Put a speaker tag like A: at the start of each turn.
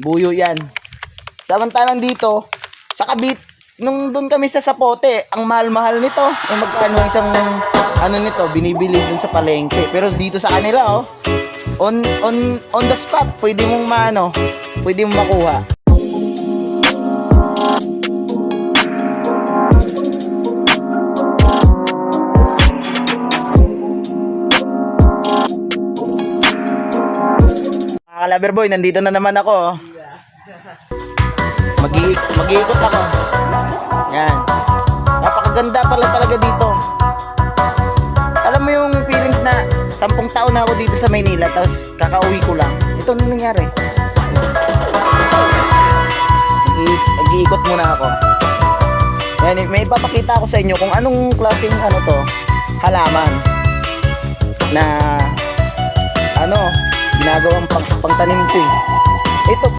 A: Buyo yan. Samantalang dito, sa Kabit, nung doon kami sa Sapote, ang mahal-mahal nito. Magkano isang ano nito, binibili doon sa palengke. Pero dito sa kanila, on the spot, pwede mong pwede mong makuha. Loverboy, nandito na naman ako. Mag-iikot ako. Yan. Napakaganda pala talaga dito. Alam mo yung feelings na 10 taon na ako dito sa Maynila, tapos kakauwi ko lang. Ito na nangyari. Mag-iikot muna ako. Yan, may ipapakita ako sa inyo kung anong klaseng halaman na ginagawang pangtanim ko eh. Ito